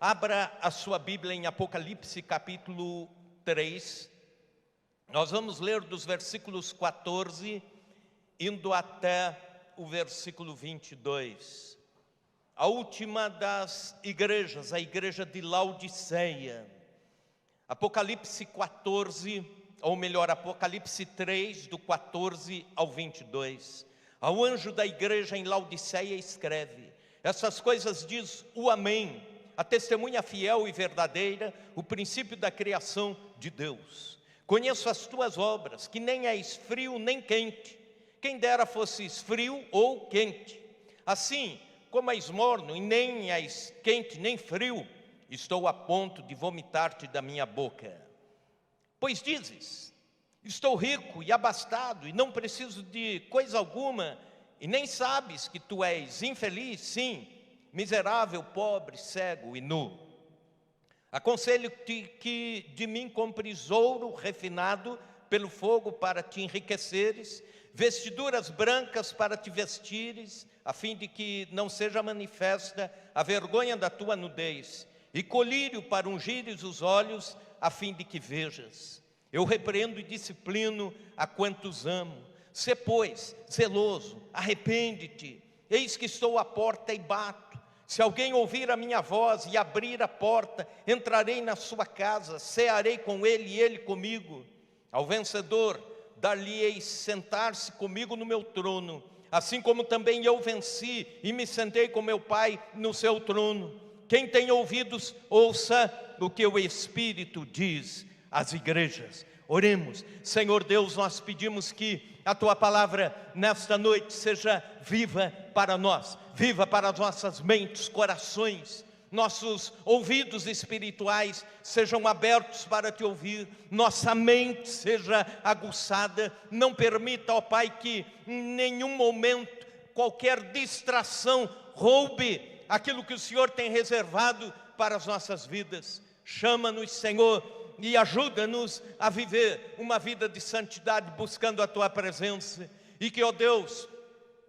Abra a sua Bíblia em Apocalipse capítulo 3. Nós vamos ler dos versículos 14, indo até o versículo 22. A última das igrejas, a igreja de Laodiceia. Apocalipse 14, ou melhor, Apocalipse 3, do 14 ao 22. Ao anjo da igreja em Laodiceia escreve: essas coisas diz o Amém, a testemunha fiel e verdadeira, o princípio da criação de Deus. Conheço as tuas obras, que nem és frio nem quente. Quem dera fosses frio ou quente. Assim, como és morno e nem és quente nem frio, estou a ponto de vomitar-te da minha boca. Pois dizes: estou rico e abastado e não preciso de coisa alguma, e nem sabes que tu és infeliz, sim, miserável, pobre, cego e nu. Aconselho-te que de mim compres ouro refinado pelo fogo para te enriqueceres, vestiduras brancas para te vestires, a fim de que não seja manifesta a vergonha da tua nudez, e colírio para ungires os olhos, a fim de que vejas. Eu repreendo e disciplino a quantos amo. Sê, pois, zeloso, arrepende-te. Eis que estou à porta e bato. Se alguém ouvir a minha voz e abrir a porta, entrarei na sua casa, cearei com ele e ele comigo. Ao vencedor, dar-lhe-ei sentar-se comigo no meu trono, assim como também eu venci e me sentei com meu Pai no seu trono. Quem tem ouvidos, ouça o que o Espírito diz às igrejas. Oremos. Senhor Deus, nós pedimos que a Tua palavra nesta noite seja viva para nós, viva para as nossas mentes, corações. Nossos ouvidos espirituais sejam abertos para Te ouvir, nossa mente seja aguçada. Não permita, ó Pai, que em nenhum momento qualquer distração roube aquilo que o Senhor tem reservado para as nossas vidas. Chama-nos, Senhor, e ajuda-nos a viver uma vida de santidade, buscando a Tua presença. E que, ó Deus,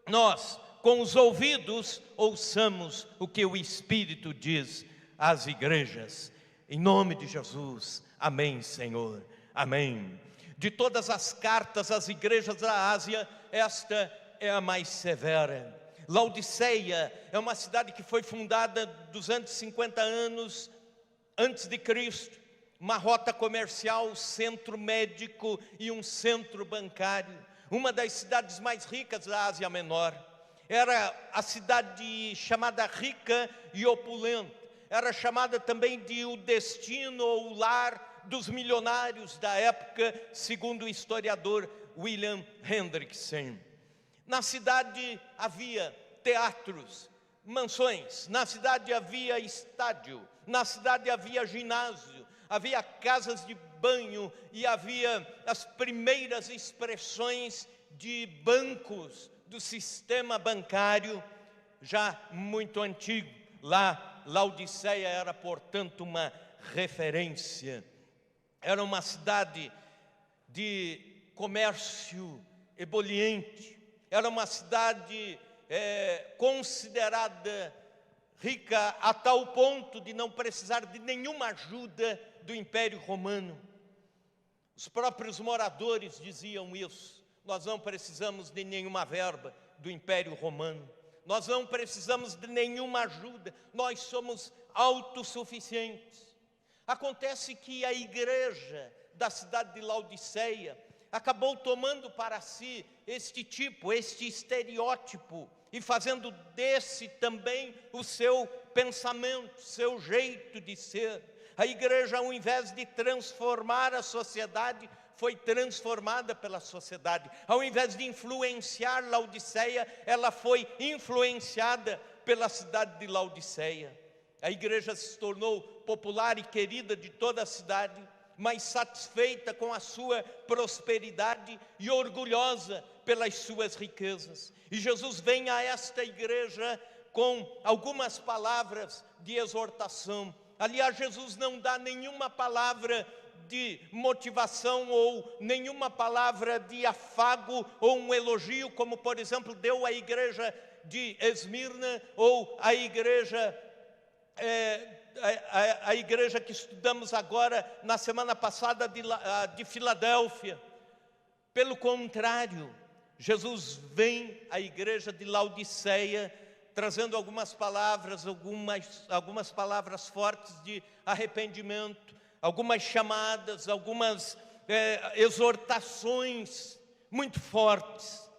nós, com os ouvidos, ouçamos o que o Espírito diz às igrejas. Em nome de Jesus, amém, Senhor, amém. De todas as cartas às igrejas da Ásia, esta é a mais severa. Laodiceia é uma cidade que foi fundada 250 anos antes de Cristo. Uma rota comercial, centro médico e um centro bancário. Uma das cidades mais ricas da Ásia Menor. Era a cidade chamada rica e opulenta. Era chamada também de o destino ou o lar dos milionários da época, segundo o historiador William Hendrickson. Na cidade havia teatros, mansões. Na cidade havia estádio. Na cidade havia ginásio. Havia casas de banho e havia as primeiras expressões de bancos do sistema bancário já muito antigo. Lá, Laodiceia era, portanto, uma referência. Era uma cidade de comércio ebuliente. Era uma cidade considerada rica a tal ponto de não precisar de nenhuma ajuda do Império Romano. Os próprios moradores diziam isso. Nós não precisamos de nenhuma verba do Império Romano. Nós não precisamos de nenhuma ajuda. Nós somos autossuficientes. Acontece que a igreja da cidade de Laodiceia acabou tomando para si este estereótipo, e fazendo desse também o seu pensamento, seu jeito de ser. A igreja, ao invés de transformar a sociedade, foi transformada pela sociedade. Ao invés de influenciar Laodiceia, ela foi influenciada pela cidade de Laodiceia. A igreja se tornou popular e querida de toda a cidade, mas satisfeita com a sua prosperidade e orgulhosa pelas suas riquezas. E Jesus vem a esta igreja com algumas palavras de exortação. Aliás, Jesus não dá nenhuma palavra de motivação ou nenhuma palavra de afago ou um elogio, como por exemplo deu à igreja de Esmirna ou à igreja a igreja que estudamos agora, na semana passada, de Filadélfia. Pelo contrário, Jesus vem à igreja de Laodiceia, trazendo algumas palavras fortes de arrependimento, algumas chamadas, algumas exortações muito fortes.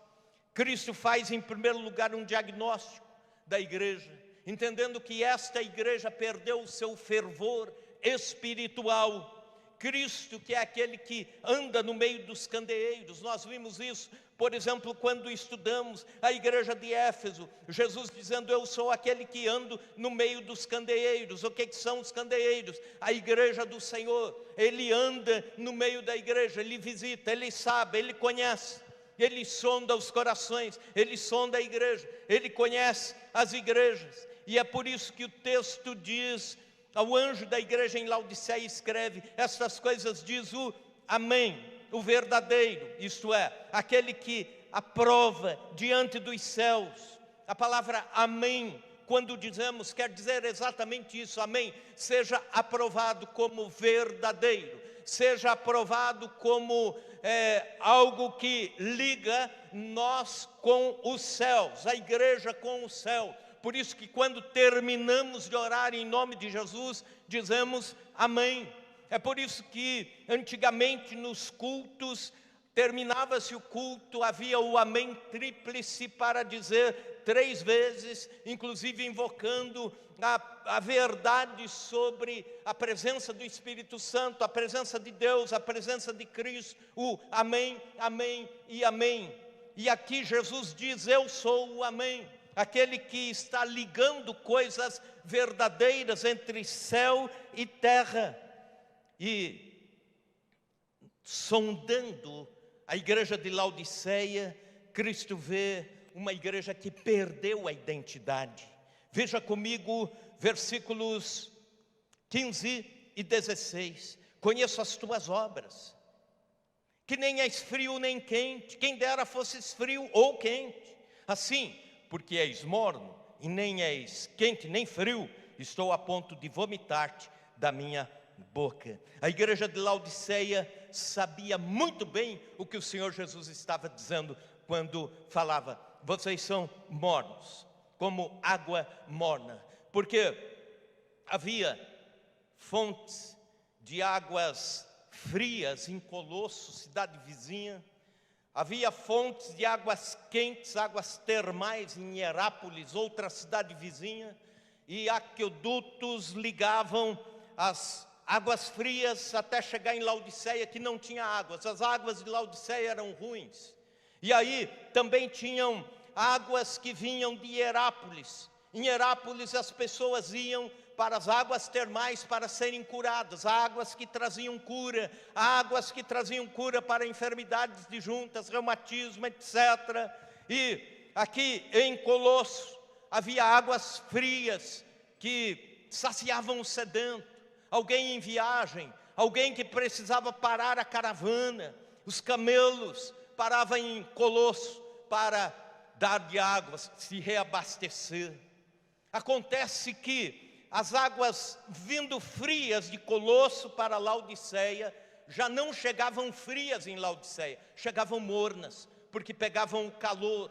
Cristo faz, em primeiro lugar, um diagnóstico da igreja, entendendo que esta igreja perdeu o seu fervor espiritual. Cristo, que é aquele que anda no meio dos candeeiros, nós vimos isso, por exemplo, quando estudamos a igreja de Éfeso, Jesus dizendo: eu sou aquele que ando no meio dos candeeiros. O que são os candeeiros? A igreja do Senhor. Ele anda no meio da igreja, ele visita, ele sabe, ele conhece, ele sonda os corações, ele sonda a igreja, ele conhece as igrejas. E é por isso que o texto diz: ao anjo da igreja em Laodiceia escreve: estas coisas diz o Amém, o verdadeiro, isto é, aquele que aprova diante dos céus. A palavra Amém, quando dizemos, quer dizer exatamente isso. Amém, seja aprovado como verdadeiro, seja aprovado como algo que liga nós com os céus, a igreja com o céu. Por isso que quando terminamos de orar em nome de Jesus, dizemos Amém. É por isso que antigamente nos cultos, terminava-se o culto, havia o Amém tríplice para dizer 3 vezes, inclusive invocando a verdade sobre a presença do Espírito Santo, a presença de Deus, a presença de Cristo, o Amém, Amém e Amém. E aqui Jesus diz: eu sou o Amém, aquele que está ligando coisas verdadeiras entre céu e terra. E sondando a igreja de Laodiceia, Cristo vê uma igreja que perdeu a identidade. Veja comigo versículos 15 e 16. Conheço as tuas obras, que nem és frio nem quente, quem dera fosses frio ou quente. Assim, porque és morno e nem és quente nem frio, estou a ponto de vomitar-te da minha boca. A igreja de Laodiceia sabia muito bem o que o Senhor Jesus estava dizendo quando falava: vocês são mornos, como água morna. Porque havia fontes de águas frias em Colosso, cidade vizinha. Havia fontes de águas quentes, águas termais em Hierápolis, outra cidade vizinha. E aquedutos ligavam as águas frias até chegar em Laodiceia, que não tinha águas. As águas de Laodiceia eram ruins. E aí também tinham águas que vinham de Hierápolis. Em Hierápolis as pessoas iam para as águas termais para serem curadas, águas que traziam cura, águas que traziam cura para enfermidades de juntas, reumatismo, etc. E aqui em Colosso havia águas frias que saciavam o sedento. Alguém em viagem, alguém que precisava parar a caravana, os camelos paravam em Colosso para dar de águas, se reabastecer. Acontece que as águas vindo frias de Colosso para Laodiceia já não chegavam frias em Laodiceia, chegavam mornas, porque pegavam o calor.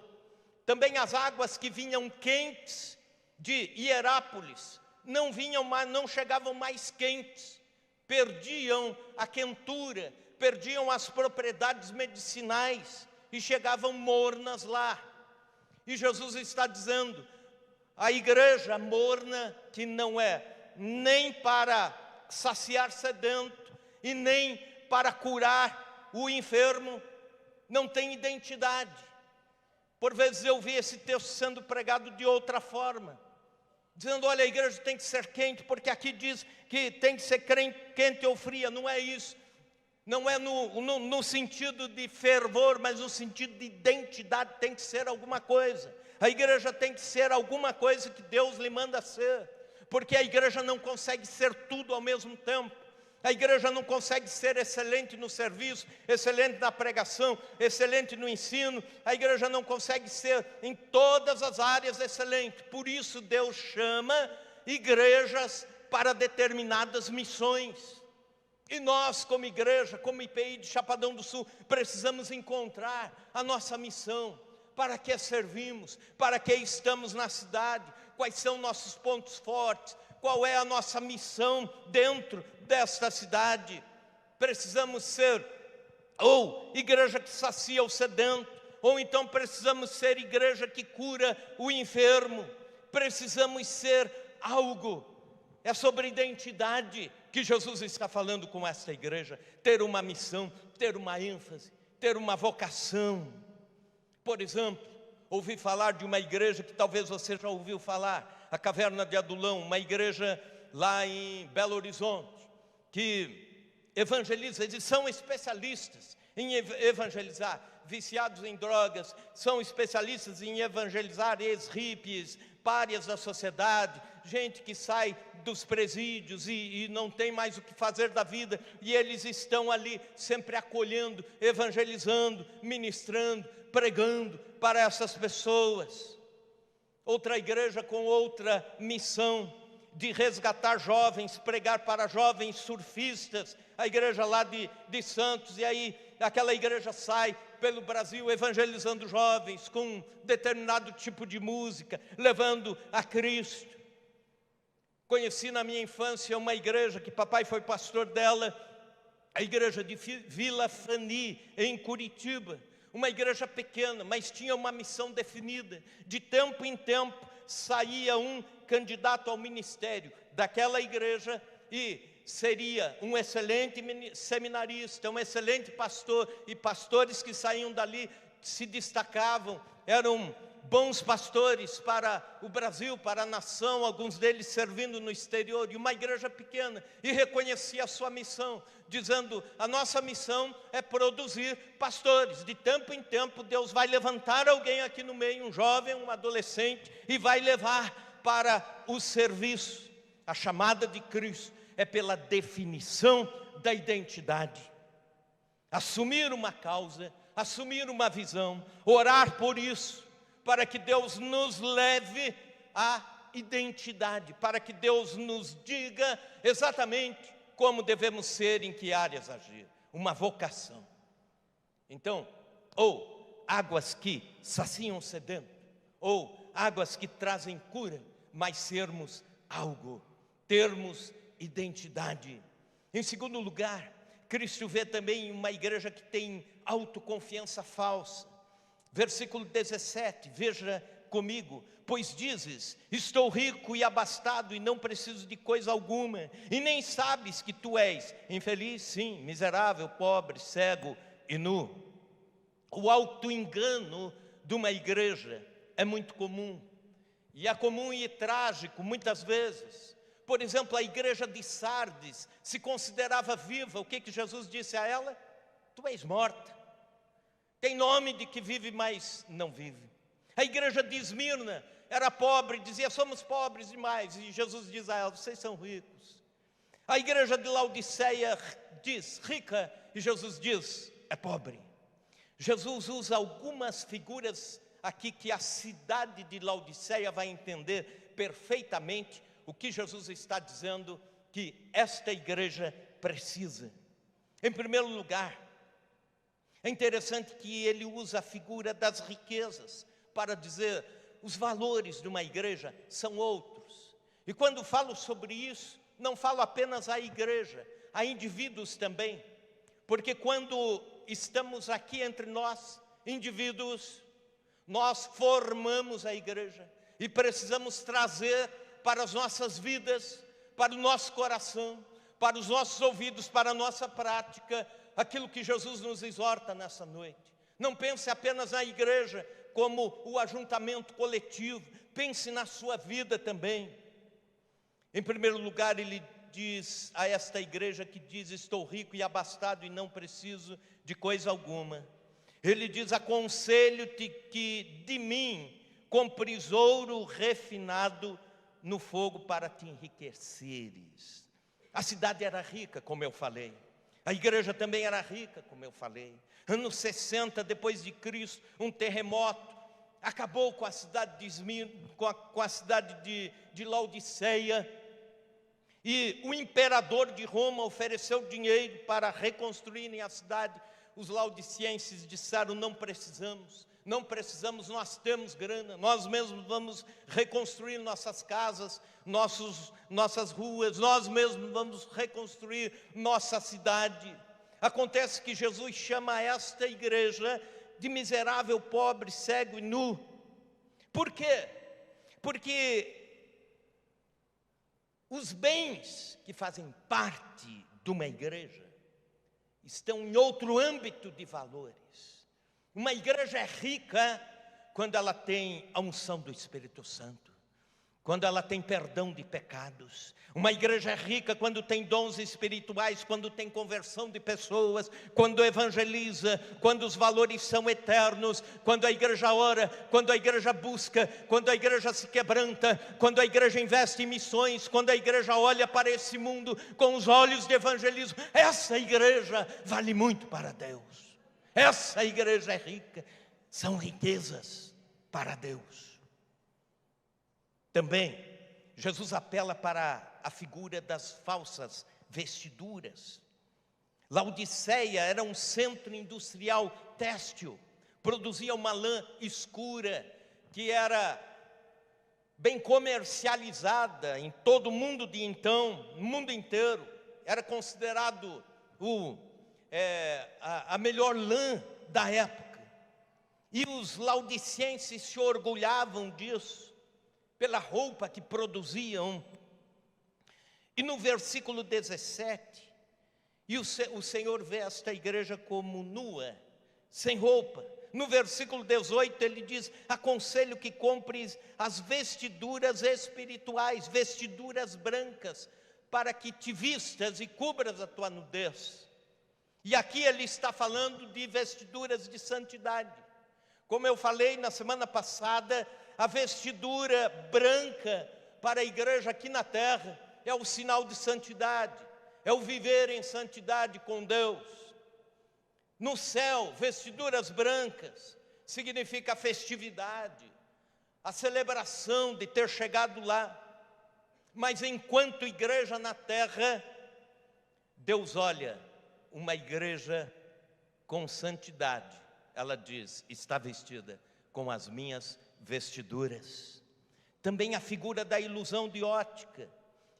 Também as águas que vinham quentes de Hierápolis não chegavam mais quentes, perdiam a quentura, perdiam as propriedades medicinais e chegavam mornas lá. E Jesus está dizendo: a igreja morna, que não é nem para saciar sedento e nem para curar o enfermo, não tem identidade. Por vezes eu vi esse texto sendo pregado de outra forma, dizendo: olha, a igreja tem que ser quente, porque aqui diz que tem que ser quente ou fria. Não é isso. Não é no sentido de fervor, mas no sentido de identidade. Tem que ser alguma coisa. A igreja tem que ser alguma coisa que Deus lhe manda ser, porque a igreja não consegue ser tudo ao mesmo tempo. A igreja não consegue ser excelente no serviço, excelente na pregação, excelente no ensino. A igreja não consegue ser em todas as áreas excelente. Por isso Deus chama igrejas para determinadas missões. E nós, como igreja, como IPI de Chapadão do Sul, precisamos encontrar a nossa missão. Para que servimos? Para que estamos na cidade? Quais são nossos pontos fortes? Qual é a nossa missão dentro desta cidade? Precisamos ser ou igreja que sacia o sedento, ou então precisamos ser igreja que cura o enfermo. Precisamos ser algo. É sobre identidade que Jesus está falando com esta igreja. Ter uma missão, ter uma ênfase, ter uma vocação. Por exemplo, ouvi falar de uma igreja que talvez você já ouviu falar, a Caverna de Adulão, uma igreja lá em Belo Horizonte, que evangeliza. Eles são especialistas em evangelizar viciados em drogas, são especialistas em evangelizar ex-hippies, párias da sociedade, gente que sai dos presídios e não tem mais o que fazer da vida, e eles estão ali sempre acolhendo, evangelizando, ministrando, pregando para essas pessoas. Outra igreja com outra missão de resgatar jovens, pregar para jovens surfistas, a igreja lá de Santos, e aí aquela igreja sai pelo Brasil evangelizando jovens com um determinado tipo de música, levando a Cristo. Conheci na minha infância uma igreja que papai foi pastor dela, a igreja de Vila Fani, em Curitiba. Uma igreja pequena, mas tinha uma missão definida. De tempo em tempo saía um candidato ao ministério daquela igreja e seria um excelente seminarista, um excelente pastor, e pastores que saíam dali se destacavam, eram bons pastores para o Brasil, para a nação, alguns deles servindo no exterior, e uma igreja pequena, e reconhecia a sua missão, dizendo: a nossa missão é produzir pastores. De tempo em tempo Deus vai levantar alguém aqui no meio, um jovem, um adolescente, e vai levar para o serviço. A chamada de Cristo é pela definição da identidade. Assumir uma causa, assumir uma visão, orar por isso, para que Deus nos leve à identidade, para que Deus nos diga exatamente como devemos ser, em que áreas agir, uma vocação. Então, ou águas que saciam o sedento, ou águas que trazem cura, mas sermos algo, termos identidade. Em segundo lugar, Cristo vê também uma igreja que tem autoconfiança falsa. Versículo 17, veja comigo: pois dizes, estou rico e abastado e não preciso de coisa alguma, e nem sabes que tu és infeliz, sim, miserável, pobre, cego e nu. O auto-engano de uma igreja é muito comum, e é comum e trágico muitas vezes. Por exemplo, a igreja de Sardes se considerava viva. O que Jesus disse a ela? Tu és morta. Tem nome de que vive, mas não vive. A igreja de Esmirna era pobre, dizia: somos pobres demais. E Jesus diz a ela: vocês são ricos. A igreja de Laodiceia diz rica, e Jesus diz: é pobre. Jesus usa algumas figuras aqui que a cidade de Laodiceia vai entender perfeitamente o que Jesus está dizendo que esta igreja precisa. Em primeiro lugar, é interessante que ele usa a figura das riquezas para dizer os valores de uma igreja são outros. E quando falo sobre isso, não falo apenas à igreja, a indivíduos também. Porque quando estamos aqui entre nós, indivíduos, nós formamos a igreja e precisamos trazer para as nossas vidas, para o nosso coração, para os nossos ouvidos, para a nossa prática, aquilo que Jesus nos exorta nessa noite. Não pense apenas na igreja como o ajuntamento coletivo, pense na sua vida também. Em primeiro lugar, ele diz a esta igreja que diz: estou rico e abastado e não preciso de coisa alguma. Ele diz: aconselho-te que de mim compres ouro refinado no fogo para te enriqueceres. A cidade era rica, como eu falei. A igreja também era rica, como eu falei. Anos 60 depois de Cristo, um terremoto acabou com a cidade de Esmirna, com a cidade de Laodiceia. E o imperador de Roma ofereceu dinheiro para reconstruírem a cidade. Os laodicenses disseram: não precisamos, nós temos grana, nós mesmos vamos reconstruir nossas casas, nossas ruas, nós mesmos vamos reconstruir nossa cidade. Acontece que Jesus chama esta igreja de miserável, pobre, cego e nu. Por quê? Porque os bens que fazem parte de uma igreja estão em outro âmbito de valores. Uma igreja é rica quando ela tem a unção do Espírito Santo, quando ela tem perdão de pecados. Uma igreja é rica quando tem dons espirituais, quando tem conversão de pessoas, quando evangeliza, quando os valores são eternos, quando a igreja ora, quando a igreja busca, quando a igreja se quebranta, quando a igreja investe em missões, quando a igreja olha para esse mundo com os olhos de evangelismo. Essa igreja vale muito para Deus. Essa igreja é rica. São riquezas para Deus. Também, Jesus apela para a figura das falsas vestiduras. Laodiceia era um centro industrial têxtil, produzia uma lã escura, que era bem comercializada em todo o mundo de então, no mundo inteiro. Era considerado a melhor lã da época. E os laodicenses se orgulhavam disso, pela roupa que produziam. E no versículo 17, o Senhor vê esta igreja como nua, sem roupa. No versículo 18 ele diz: aconselho que compres as vestiduras espirituais, vestiduras brancas, para que te vistas e cubras a tua nudez. E aqui ele está falando de vestiduras de santidade. Como eu falei na semana passada, a vestidura branca para a igreja aqui na terra é o sinal de santidade, é o viver em santidade com Deus. No céu, vestiduras brancas significa a festividade, a celebração de ter chegado lá. Mas enquanto igreja na terra, Deus olha uma igreja com santidade. Ela diz: está vestida com as minhas vestiduras. Também a figura da ilusão de ótica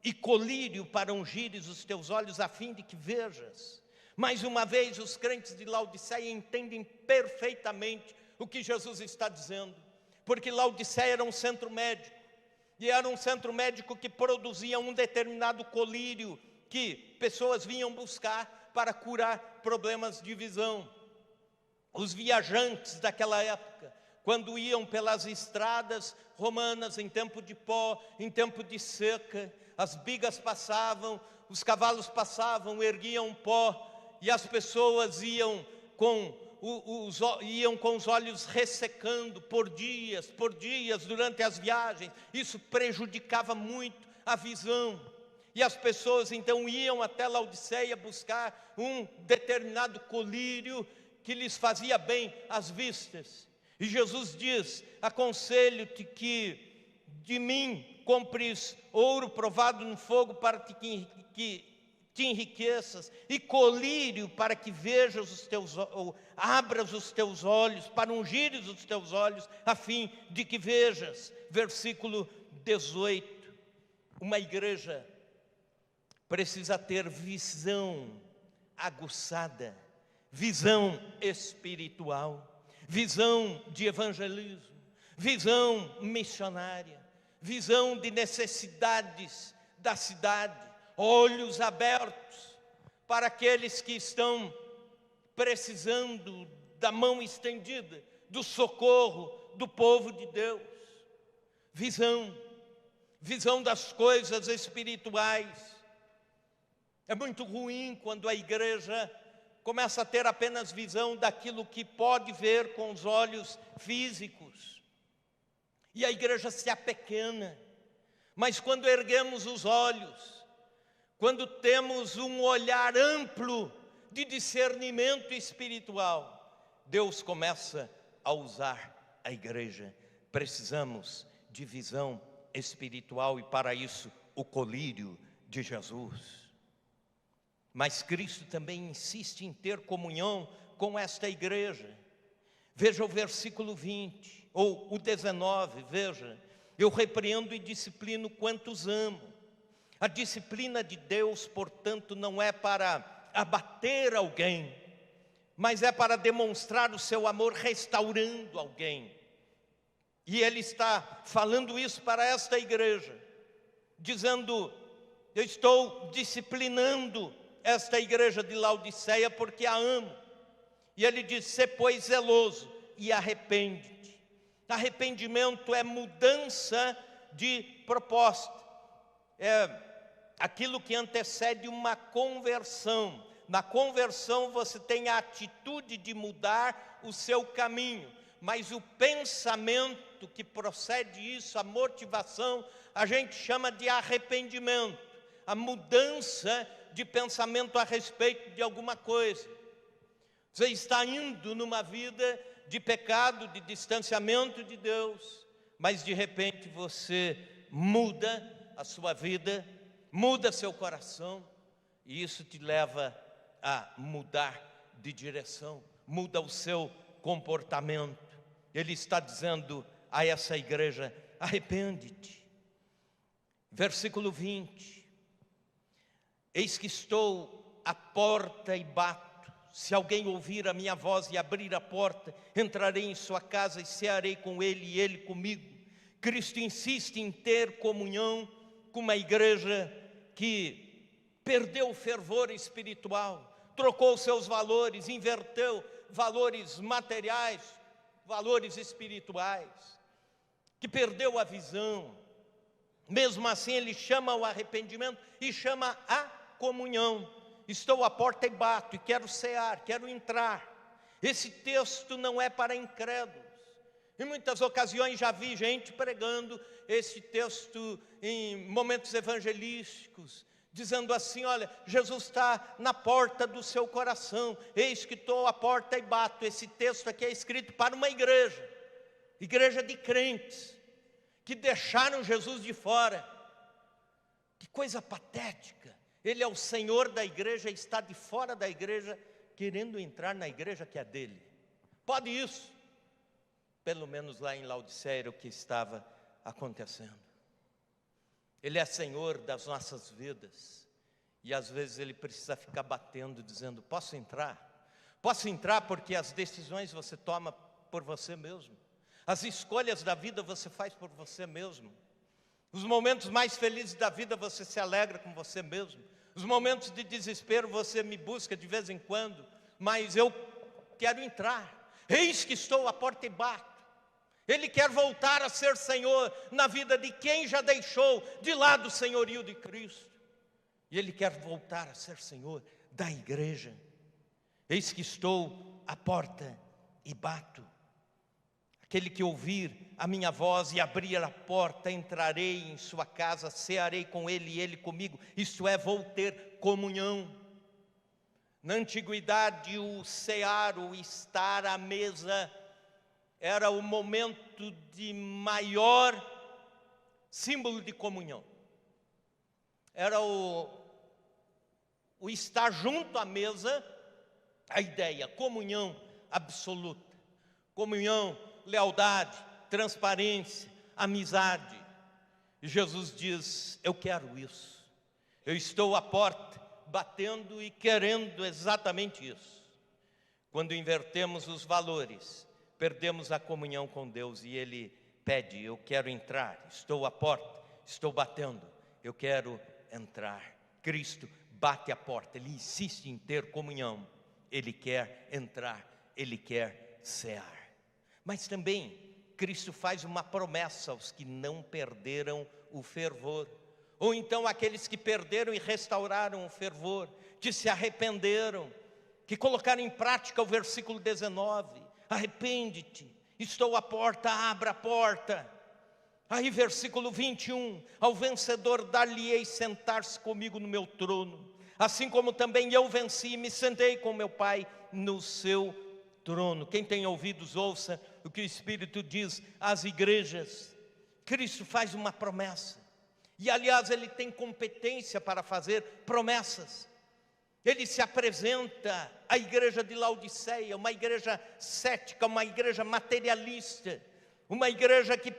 e colírio para ungires os teus olhos, a fim de que vejas. Mais uma vez, os crentes de Laodiceia entendem perfeitamente o que Jesus está dizendo, porque Laodiceia era um centro médico, e era um centro médico que produzia um determinado colírio que pessoas vinham buscar para curar problemas de visão. Os viajantes daquela época, quando iam pelas estradas romanas em tempo de pó, em tempo de seca, as bigas passavam, os cavalos passavam, erguiam pó, e as pessoas iam com os olhos ressecando por dias durante as viagens. Isso prejudicava muito a visão. E as pessoas então iam até Laodiceia buscar um determinado colírio que lhes fazia bem às vistas. E Jesus diz: aconselho-te que de mim compres ouro provado no fogo para que te enriqueças, e colírio para que vejas abras os teus olhos, para ungires os teus olhos, a fim de que vejas. Versículo 18. Uma igreja precisa ter visão aguçada, visão espiritual, visão de evangelismo, visão missionária, visão de necessidades da cidade, olhos abertos para aqueles que estão precisando da mão estendida, do socorro do povo de Deus. Visão das coisas espirituais. É muito ruim quando a igreja começa a ter apenas visão daquilo que pode ver com os olhos físicos, e a igreja se apequena. Mas quando erguemos os olhos, quando temos um olhar amplo de discernimento espiritual, Deus começa a usar a igreja. Precisamos de visão espiritual, e para isso o colírio de Jesus. Mas Cristo também insiste em ter comunhão com esta igreja. Veja o versículo 20, ou o 19, veja. Eu repreendo e disciplino quantos amo. A disciplina de Deus, portanto, não é para abater alguém, mas é para demonstrar o seu amor restaurando alguém. E Ele está falando isso para esta igreja, dizendo: eu estou disciplinando esta igreja de Laodiceia porque a amo. E Ele diz: sê pois zeloso e arrepende-te. Arrependimento é mudança de proposta, é aquilo que antecede uma conversão. Na conversão você tem a atitude de mudar o seu caminho, mas o pensamento que procede isso, a motivação, a gente chama de arrependimento, a mudança de pensamento a respeito de alguma coisa. Você está indo numa vida de pecado, de distanciamento de Deus, mas de repente você muda a sua vida, muda seu coração, e isso te leva a mudar de direção, muda o seu comportamento. Ele está dizendo a essa igreja: arrepende-te. Versículo 20: eis que estou à porta e bato. Se alguém ouvir a minha voz e abrir a porta, entrarei em sua casa e cearei com ele e ele comigo. Cristo insiste em ter comunhão com uma igreja que perdeu o fervor espiritual, trocou seus valores, inverteu valores materiais, valores espirituais, que perdeu a visão. Mesmo assim Ele chama o arrependimento e chama a comunhão. Estou à porta e bato, e quero cear, quero entrar. Esse texto não é para incrédulos. Em muitas ocasiões já vi gente pregando esse texto em momentos evangelísticos, dizendo assim: olha, Jesus está na porta do seu coração, eis que estou à porta e bato. Esse texto aqui é escrito para uma igreja de crentes, que deixaram Jesus de fora. Que coisa patética. Ele é o Senhor da igreja e está de fora da igreja, querendo entrar na igreja que é dele. Pode isso? Pelo menos lá em Laodiceia era o que estava acontecendo. Ele é Senhor das nossas vidas, e às vezes Ele precisa ficar batendo, dizendo: posso entrar? Posso entrar, porque as decisões você toma por você mesmo, as escolhas da vida você faz por você mesmo. Os momentos mais felizes da vida você se alegra com você mesmo. Os momentos de desespero você me busca de vez em quando, mas eu quero entrar. Eis que estou à porta e bato. Ele quer voltar a ser Senhor na vida de quem já deixou de lado o senhorio de Cristo. E Ele quer voltar a ser Senhor da igreja. Eis que estou à porta e bato. Aquele que ouvir a minha voz e abrir a porta, entrarei em sua casa, cearei com ele e ele comigo. Isto é, vou ter comunhão. Na antiguidade, o cear, o estar à mesa, era o momento de maior símbolo de comunhão. Era o estar junto à mesa, a ideia, comunhão absoluta, comunhão, lealdade, transparência, amizade. E Jesus diz: eu quero isso. Eu estou à porta, batendo e querendo exatamente isso. Quando invertemos os valores, perdemos a comunhão com Deus, e Ele pede: eu quero entrar, estou à porta, estou batendo, eu quero entrar. Cristo bate a porta, Ele insiste em ter comunhão, Ele quer entrar, Ele quer cear. Mas também Cristo faz uma promessa aos que não perderam o fervor, ou então aqueles que perderam e restauraram o fervor, que se arrependeram, que colocaram em prática o versículo 19: arrepende-te, estou à porta, abra a porta. Aí versículo 21, ao vencedor dar-lhe-ei sentar-se comigo no meu trono, assim como também eu venci e me sentei com meu Pai no seu trono. Quem tem ouvidos, ouça o que o Espírito diz às igrejas. Cristo faz uma promessa, E aliás, ele tem competência para fazer promessas. Ele se apresenta à igreja de Laodiceia, uma igreja cética, uma igreja materialista, uma igreja que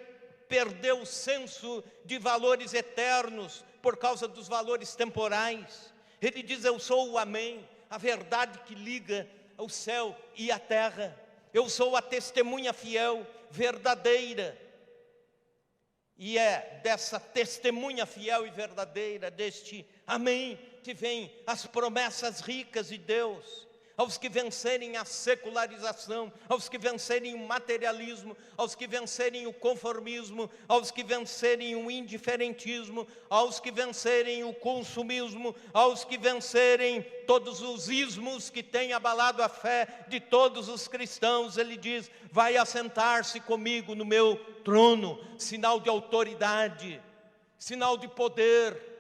perdeu o senso de valores eternos por causa dos valores temporais. Ele diz: eu sou o Amém, a verdade que liga o céu e a terra. Eu sou a testemunha fiel, verdadeira. E é dessa testemunha fiel e verdadeira, deste Amém, que vem as promessas ricas de Deus, aos que vencerem a secularização, aos que vencerem o materialismo, aos que vencerem o conformismo, aos que vencerem o indiferentismo, aos que vencerem o consumismo, aos que vencerem todos os ismos que têm abalado a fé de todos os cristãos. Ele diz: vai assentar-se comigo no meu trono, sinal de autoridade, sinal de poder.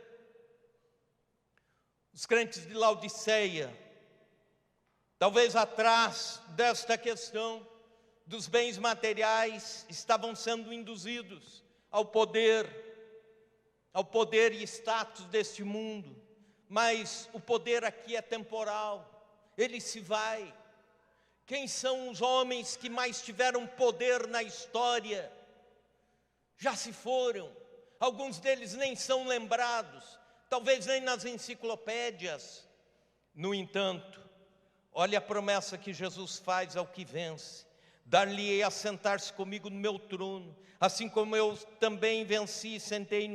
Os crentes de Laodiceia, talvez atrás desta questão dos bens materiais, estavam sendo induzidos ao poder e status deste mundo. Mas o poder aqui é temporal, ele se vai. Quem são os homens que mais tiveram poder na história? Já se foram, alguns deles nem são lembrados, talvez nem nas enciclopédias. No entanto, olha a promessa que Jesus faz ao que vence: dar-lhe-ei a sentar-se comigo no meu trono, assim como eu também venci e sentei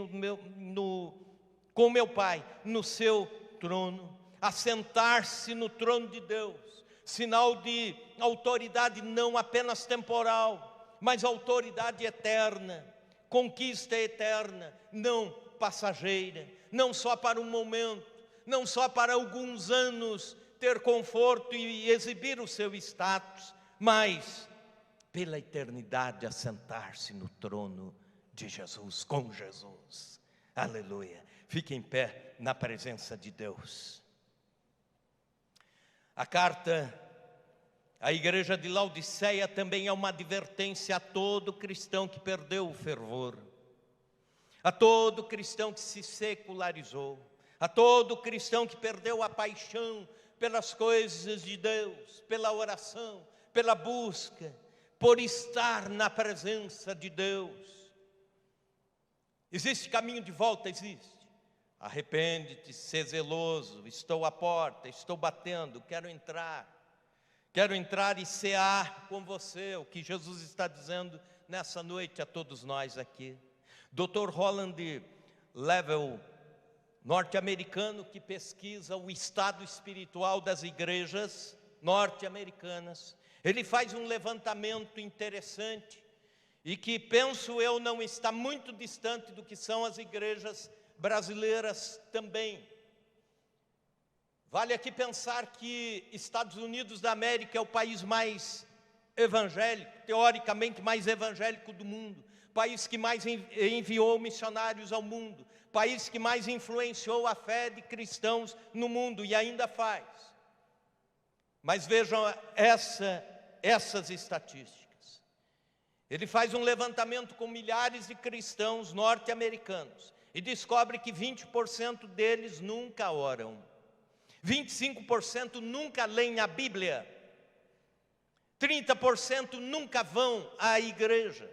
com meu Pai no seu trono. Assentar-se no trono de Deus, sinal de autoridade não apenas temporal, mas autoridade eterna, conquista eterna, não passageira, não só para um momento, não só para alguns anos ter conforto e exibir o seu status, mas pela eternidade assentar-se no trono de Jesus, com Jesus. Aleluia. Fique em pé na presença de Deus. A carta à igreja de Laodiceia também é uma advertência a todo cristão que perdeu o fervor, a todo cristão que se secularizou, a todo cristão que perdeu a paixão pelas coisas de Deus, pela oração, pela busca, por estar na presença de Deus. Existe caminho de volta? Existe. Arrepende-te, sê zeloso, estou à porta, estou batendo, quero entrar e cear com você, o que Jesus está dizendo nessa noite a todos nós aqui. Dr. Roland Level, norte-americano, que pesquisa o estado espiritual das igrejas norte-americanas, ele faz um levantamento interessante e que, penso eu, não está muito distante do que são as igrejas brasileiras também. Vale aqui pensar que Estados Unidos da América é o país mais evangélico, teoricamente mais evangélico do mundo, país que mais enviou missionários ao mundo, país que mais influenciou a fé de cristãos no mundo e ainda faz. Mas vejam essas estatísticas. Ele faz um levantamento com milhares de cristãos norte-americanos e descobre que 20% deles nunca oram, 25% nunca leem a Bíblia, 30% nunca vão à igreja,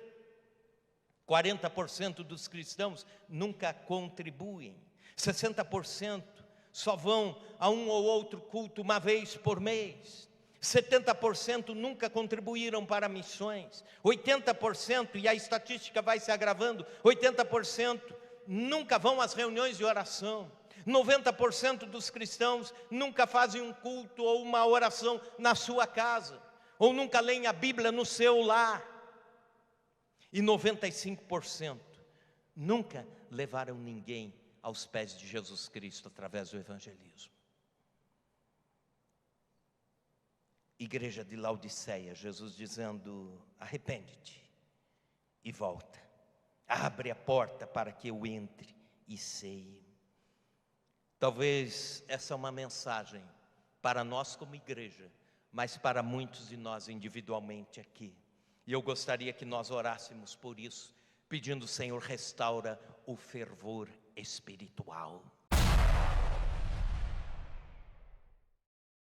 40% dos cristãos nunca contribuem, 60% só vão a um ou outro culto uma vez por mês, 70% nunca contribuíram para missões, 80%, e a estatística vai se agravando, 80% nunca vão às reuniões de oração, 90% dos cristãos nunca fazem um culto ou uma oração na sua casa, ou nunca leem a Bíblia no seu lar, e 95% nunca levaram ninguém aos pés de Jesus Cristo através do evangelismo. Igreja de Laodiceia, Jesus dizendo: arrepende-te e volta, abre a porta para que eu entre e ceie. Talvez essa é uma mensagem para nós como igreja, mas para muitos de nós individualmente aqui. E eu gostaria que nós orássemos por isso, pedindo: Senhor, restaura o fervor espiritual.